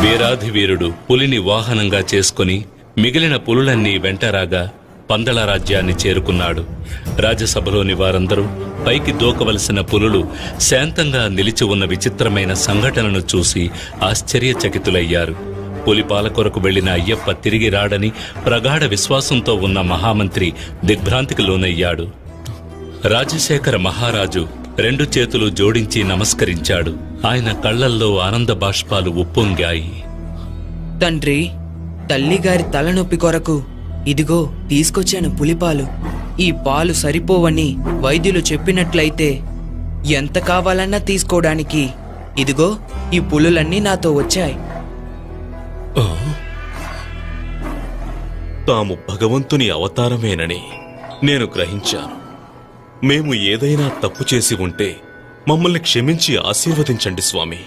వీరాధివీరుడు పులిని వాహనంగా చేసుకుని మిగిలిన పులులన్నీ వెంటరాగా పందల రాజ్యాన్ని చేరుకున్నాడు. రాజ్యసభలోని వారందరూ పైకి దూకవలసిన పులులు శాంతంగా నిలిచి ఉన్న విచిత్రమైన సంఘటనను చూసి ఆశ్చర్యచకితులయ్యారు. పులిపాల కొరకు వెళ్లిన అయ్యప్ప తిరిగి రాడని ప్రగాఢ విశ్వాసంతో ఉన్న మహామంత్రి దిగ్భ్రాంతికి లోనయ్యాడు. రాజశేఖర మహారాజు 2 చేతులు జోడించి నమస్కరించాడు. ఆయన కళ్లల్లో ఆనంద బాష్పాలు ఉప్పొంగాయి. తండ్రి, తల్లిగారి తలనొప్పి కొరకు ఇదిగో తీసుకొచ్చాను పులిపాలు. ఈ పాలు సరిపోవని వైద్యులు చెప్పినట్లయితే ఎంత కావాలన్నా తీసుకోవడానికి ఇదిగో ఈ పులులన్నీ నాతో వచ్చాయి. తాము భగవంతుని అవతారమేనని నేను గ్రహించాను. మేము ఏదైనా తప్పు చేసి ఉంటే మమ్మల్ని క్షమించి ఆశీర్వదించండి స్వామి.